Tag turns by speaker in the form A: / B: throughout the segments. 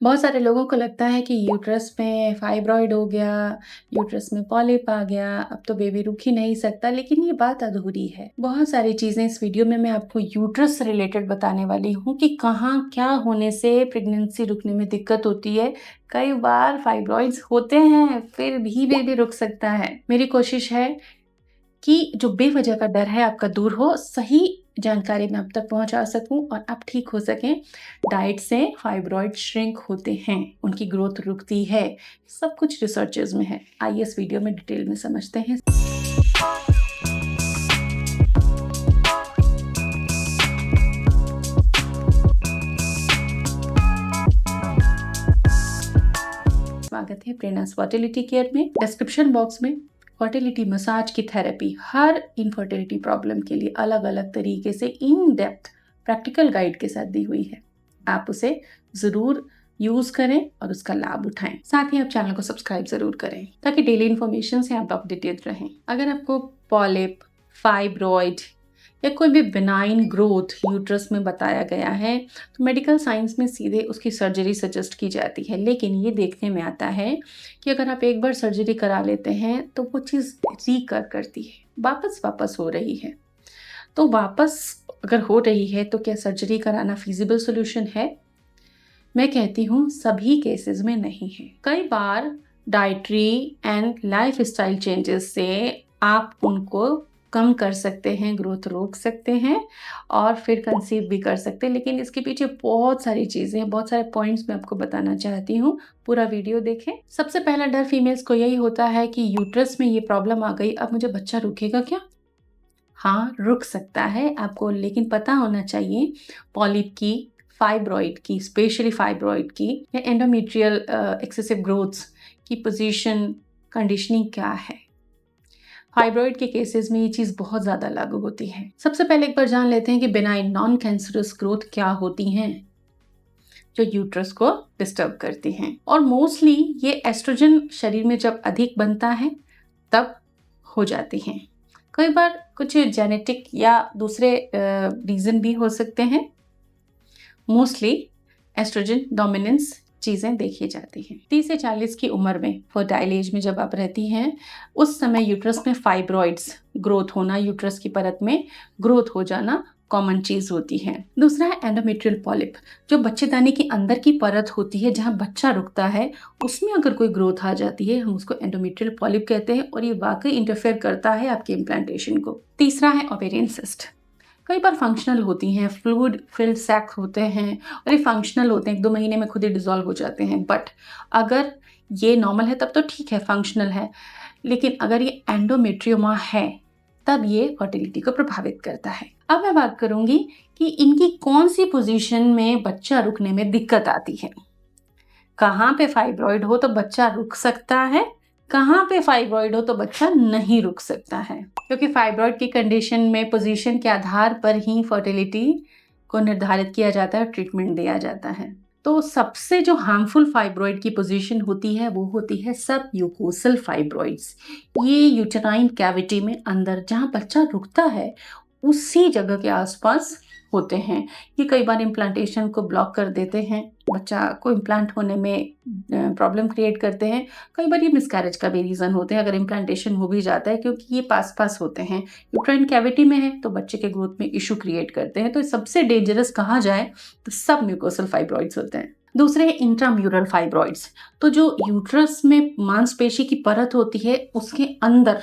A: बहुत सारे लोगों को लगता है कि यूट्रस में फाइब्रॉइड हो गया, यूट्रस में पॉलिप आ गया, अब तो बेबी रुक ही नहीं सकता, लेकिन ये बात अधूरी है। बहुत सारी चीज़ें इस वीडियो में मैं आपको यूट्रस से रिलेटेड बताने वाली हूँ कि कहाँ क्या होने से प्रेगनेंसी रुकने में दिक्कत होती है। कई बार फाइब्रॉइड्स होते हैं, फिर भी बेबी रुक सकता है। मेरी कोशिश है कि जो बेवजह का डर है आपका दूर हो, सही जानकारी मैं आप तक पहुंचा सकूं और आप ठीक हो सकें। डाइट से फाइब्रॉइड श्रिंक होते हैं, उनकी ग्रोथ रुकती है, सब कुछ रिसर्चेज में है। आइए इस वीडियो में डिटेल में समझते हैं। स्वागत है प्रेरणास फर्टिलिटी केयर में। डिस्क्रिप्शन बॉक्स में फर्टिलिटी मसाज की थेरेपी हर इनफर्टिलिटी प्रॉब्लम के लिए अलग अलग तरीके से इन डेप्थ प्रैक्टिकल गाइड के साथ दी हुई है। आप उसे ज़रूर यूज़ करें और उसका लाभ उठाएं। साथ ही आप चैनल को सब्सक्राइब ज़रूर करें ताकि डेली इन्फॉर्मेशन से आप अपडेटेड रहें। अगर आपको पॉलिप, फाइब्रॉइड या कोई भी बिनाइन ग्रोथ यूट्रस में बताया गया है तो मेडिकल साइंस में सीधे उसकी सर्जरी सजेस्ट की जाती है। लेकिन ये देखने में आता है कि अगर आप एक बार सर्जरी करा लेते हैं तो वो चीज़ रिकर करती है, वापस हो रही है। तो वापस अगर हो रही है तो क्या सर्जरी कराना फिजिबल सोल्यूशन है? मैं कहती हूँ सभी केसेस में नहीं है। कई बार dietary and lifestyle changes से आप उनको कम कर सकते हैं, ग्रोथ रोक सकते हैं और फिर कंसीव भी कर सकते हैं। लेकिन इसके पीछे बहुत सारी चीज़ें हैं, बहुत सारे पॉइंट्स मैं आपको बताना चाहती हूँ। पूरा वीडियो देखें। सबसे पहला डर फीमेल्स को यही होता है कि यूट्रस में ये प्रॉब्लम आ गई, अब मुझे बच्चा रुकेगा क्या? हाँ, रुक सकता है आपको, लेकिन पता होना चाहिए पॉलिप की, फाइब्रॉइड की, स्पेशली फाइब्रॉइड की या एंडोमेट्रियल एक्सेसिव ग्रोथ्स की पोजीशन कंडीशनिंग क्या है। फाइब्रॉइड के केसेस में ये चीज़ बहुत ज़्यादा लागू होती है। सबसे पहले एक बार जान लेते हैं कि बिनाइन नॉन कैंसरस ग्रोथ क्या होती हैं जो यूट्रस को डिस्टर्ब करती हैं। और मोस्टली ये एस्ट्रोजन शरीर में जब अधिक बनता है तब हो जाती हैं। कई बार कुछ जेनेटिक या दूसरे रीज़न भी हो सकते हैं। मोस्टली एस्ट्रोजन डोमिनेंस चीज़ें देखी जाती हैं। 30 से 40 की उम्र में, फर्टाइल एज में जब आप रहती हैं, उस समय यूट्रस में फाइब्रॉइड्स ग्रोथ होना, यूट्रस की परत में ग्रोथ हो जाना कॉमन चीज़ होती है। दूसरा है एंडोमेट्रियल पॉलिप, जो बच्चेदानी के अंदर की परत होती है जहाँ बच्चा रुकता है, उसमें अगर कोई ग्रोथ आ जाती है हम उसको एंडोमेट्रियल पॉलिप कहते हैं और ये वाकई इंटरफेयर करता है आपके इम्प्लांटेशन को। तीसरा है ओवेरियन सिस्ट। कई बार फंक्शनल होती हैं, फ्लूइड फिल्ड सैक होते हैं और ये फंक्शनल होते हैं, 1-2 महीने में खुद ही डिसॉल्व हो जाते हैं। बट अगर ये नॉर्मल है तब तो ठीक है, फंक्शनल है। लेकिन अगर ये एंडोमेट्रियोमा है तब ये फर्टिलिटी को प्रभावित करता है। अब मैं बात करूंगी कि इनकी कौन सी पोजीशन में बच्चा रुकने में दिक्कत आती है। कहाँ पे फाइब्रॉइड हो तो बच्चा रुक सकता है, कहाँ पे फाइब्रॉइड हो तो बच्चा नहीं रुक सकता है। क्योंकि फाइब्रॉइड की कंडीशन में पोजीशन के आधार पर ही फर्टिलिटी को निर्धारित किया जाता है और ट्रीटमेंट दिया जाता है। तो सबसे जो हार्मफुल फाइब्रॉइड की पोजीशन होती है वो होती है सब यूकोसल फाइब्रॉइड्स। ये यूटेराइन कैविटी में अंदर जहाँ बच्चा रुकता है उसी जगह के आसपास होते हैं। ये कई बार इम्प्लांटेशन को ब्लॉक कर देते हैं, बच्चा को इम्प्लांट होने में प्रॉब्लम क्रिएट करते हैं। कई बार ये मिसकैरेज का भी रीज़न होते हैं अगर इम्प्लांटेशन हो भी जाता है, क्योंकि ये पास होते हैं, यूट्राइन कैविटी में है तो बच्चे के ग्रोथ में इशू क्रिएट करते हैं। तो सबसे डेंजरस कहा जाए तो सब म्यूकोसल फाइब्रॉइड्स होते हैं। दूसरे हैं इंट्राम्यूरल फाइब्रॉइड्स। तो जो यूट्रस में मांसपेशी की परत होती है उसके अंदर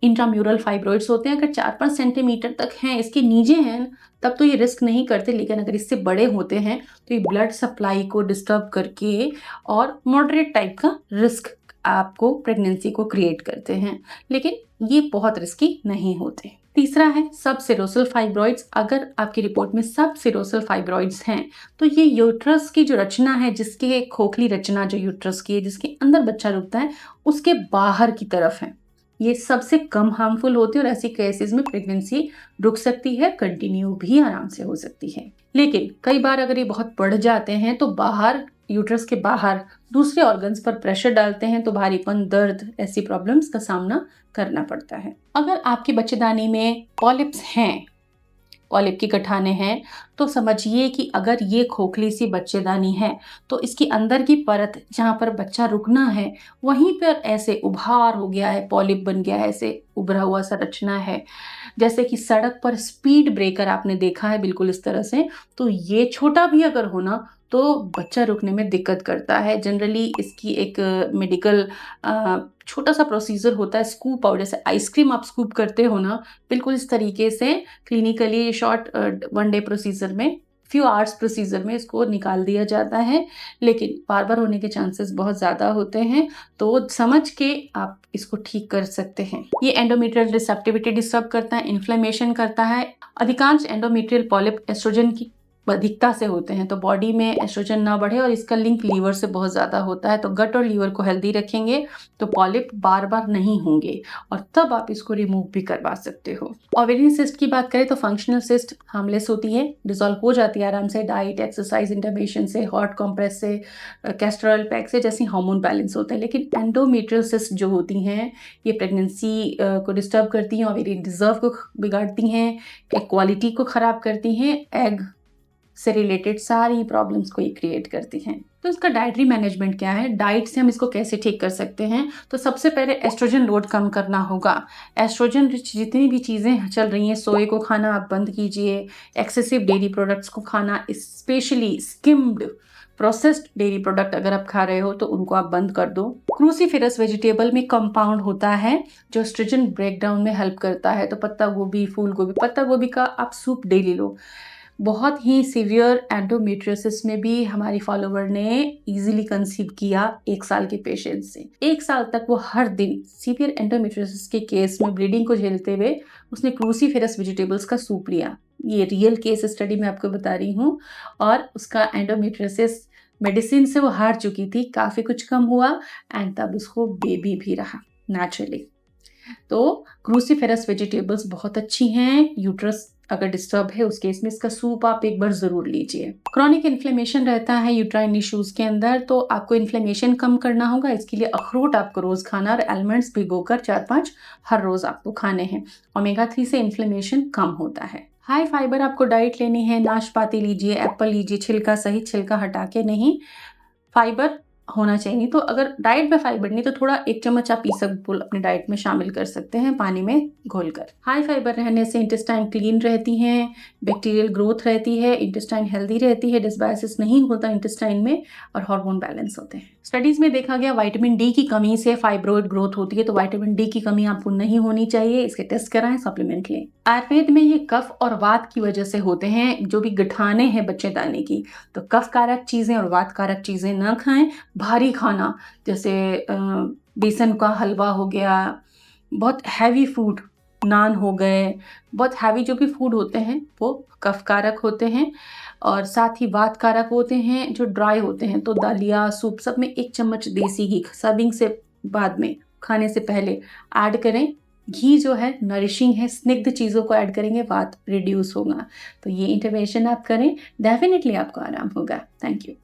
A: इंट्राम्यूरल फाइब्रॉइड्स होते हैं। अगर 4-5 सेंटीमीटर तक हैं, इसके नीचे हैं, तब तो ये रिस्क नहीं करते। लेकिन अगर इससे बड़े होते हैं तो ये ब्लड सप्लाई को डिस्टर्ब करके और मॉडरेट टाइप का रिस्क आपको प्रेगनेंसी को क्रिएट करते हैं, लेकिन ये बहुत रिस्की नहीं होते। तीसरा है सब सिरोसल फाइब्रॉइड्स। अगर आपकी रिपोर्ट में सब सिरोसल फाइब्रॉइड्स हैं तो ये यूट्रस की जो रचना है, जिसके खोखली रचना जो यूट्रस की है, जिसके अंदर बच्चा रुकता है, उसके बाहर की तरफ है। ये सबसे कम हार्मफुल होते हैं और ऐसी केसेस में प्रेगनेंसी रुक सकती है, कंटिन्यू भी आराम से हो सकती है। लेकिन कई बार अगर ये बहुत बढ़ जाते हैं तो बाहर, यूट्रस के बाहर दूसरे ऑर्गन्स पर प्रेशर डालते हैं तो भारीपन, दर्द, ऐसी प्रॉब्लम्स का सामना करना पड़ता है। अगर आपकी बच्चेदानी में पॉलिप्स हैं पॉलिप की गठाने हैं, तो समझिए कि अगर ये खोखली सी बच्चेदानी है, तो इसकी अंदर की परत जहाँ पर बच्चा रुकना है, वहीं पर ऐसे उभार हो गया है, पॉलिप बन गया है, ऐसे उभरा हुआ सा रचना है। जैसे कि सड़क पर स्पीड ब्रेकर आपने देखा है बिल्कुल इस तरह से, तो ये छोटा भी अगर हो ना, तो बच्चा रुकने में दिक्कत करता है। जनरली इसकी एक मेडिकल छोटा सा प्रोसीजर होता है, स्कूप आउट, जैसे आइसक्रीम आप स्कूप करते हो ना, बिल्कुल इस तरीके से क्लिनिकली शॉर्ट 1 डे प्रोसीजर में, फ्यू आवर्स प्रोसीजर में इसको निकाल दिया जाता है, लेकिन बार-बार होने के चांसेस बहुत ज़्यादा होते हैं, तो समझ के आप इसको ठीक कर सकते हैं। ये एंडोमेट्रियल रिसेप्टिविटी डिस्टर्ब करता है, इन्फ्लेमेशन करता है। अधिकांश एंडोमेट्रियल पॉलिप एस्ट्रोजन की अधिकता से होते हैं, तो बॉडी में एस्ट्रोजन ना बढ़े, और इसका लिंक लीवर से बहुत ज़्यादा होता है, तो गट और लीवर को हेल्दी रखेंगे तो पॉलिप बार-बार नहीं होंगे, और तब आप इसको रिमूव भी करवा सकते हो। ओवेरियन सिस्ट की बात करें तो फंक्शनल सिस्ट हार्मलेस होती है, डिसॉल्व हो जाती है आराम से, डाइट, एक्सरसाइज, इंटरवेंशन से, हॉट कंप्रेस से, कैस्टर ऑयल पैक से, जैसे हार्मोन बैलेंस होते हैं। लेकिन एंडोमेट्रियल सिस्ट जो होती हैं, ये प्रेगनेंसी को डिस्टर्ब करती हैं, ओवेरियन रिजर्व को बिगाड़ती हैं, क्वालिटी को खराब करती हैं, एग से रिलेटेड सारी प्रॉब्लम्स को ये क्रिएट करती हैं। तो इसका डाइटरी मैनेजमेंट क्या है, डाइट से हम इसको कैसे ठीक कर सकते हैं? तो सबसे पहले एस्ट्रोजन लोड कम करना होगा। एस्ट्रोजन रिच जितनी भी चीज़ें चल रही हैं, सोए को खाना आप बंद कीजिए, एक्सेसिव डेयरी प्रोडक्ट्स को खाना, specially skimmed processed dairy product अगर आप खा रहे हो तो उनको आप बंद कर दो। क्रूसीफेरस वेजिटेबल में कंपाउंड होता है जो एस्ट्रोजन ब्रेकडाउन में हेल्प करता है, तो पत्ता गोभी, फूल गोभी, पत्ता गोभी का आप सूप डेली लो। बहुत ही सीवियर एंडोमेट्रियोसिस में भी हमारी फॉलोवर ने इजीली कंसीव किया 1 साल के पेशेंट से। 1 साल तक वो हर दिन सीवियर एंडोमेट्रियोसिस के केस में ब्लीडिंग को झेलते हुए उसने क्रूसीफेरस वेजिटेबल्स का सूप लिया। ये रियल केस स्टडी मैं आपको बता रही हूँ, और उसका एंडोमेट्रियोसिस मेडिसिन से वो हार चुकी थी, काफ़ी कुछ कम हुआ, एंड तब उसको बेबी भी रहा नेचुरली। तो क्रूसीफेरस वेजिटेबल्स बहुत अच्छी हैं, यूट्रस अगर डिस्टर्ब है उस केस में इसका सूप आप एक बार जरूर लीजिए। क्रॉनिक इन्फ्लेमेशन रहता है यूट्राइन इश्यूज के अंदर, तो आपको इन्फ्लेमेशन कम करना होगा। इसके लिए अखरोट आपको रोज खाना, और आलमंड्स भिगोकर 4-5 हर रोज आपको खाने हैं। ओमेगा 3 से इन्फ्लेमेशन कम होता है। हाई फाइबर आपको डाइट लेनी है, नाशपाती लीजिए, एप्पल लीजिए, छिलका सहित, छिलका हटा के नहीं, फाइबर होना चाहिए। तो अगर डाइट में फाइबर नहीं तो थोड़ा 1 चम्मच आप ईसबगोल अपने डाइट में शामिल कर सकते हैं पानी में घोलकर। हाई फाइबर रहने से इंटेस्टाइन क्लीन रहती हैं, बैक्टीरियल ग्रोथ रहती है, इंटेस्टाइन हेल्दी रहती है, डिसबायोसिस नहीं होता इंटेस्टाइन में, और हार्मोन बैलेंस होते हैं। स्टडीज में देखा गया विटामिन डी की कमी से फाइब्रोइड ग्रोथ होती है, तो विटामिन डी की कमी आपको नहीं होनी चाहिए, इसके टेस्ट कराएं, सप्लीमेंट लें। आयुर्वेद में ये कफ और वात की वजह से होते हैं, जो भी गठाने हैं बच्चेदानी की, तो कफ कारक चीजें और वात कारक चीजें ना खाएं। भारी खाना जैसे बेसन का हलवा हो गया, बहुत हैवी फूड, नान हो गए, बहुत हैवी जो भी फूड होते हैं वो कफ कारक होते हैं, और साथ ही वात कारक होते हैं जो ड्राई होते हैं। तो दलिया, सूप, सब में 1 चम्मच देसी घी सर्विंग से बाद में, खाने से पहले ऐड करें। घी जो है नरिशिंग है, स्निग्ध चीज़ों को ऐड करेंगे, वात रिड्यूस होगा। तो ये इंटरवेंशन आप करें, डेफिनेटली आपको आराम होगा। Thank you.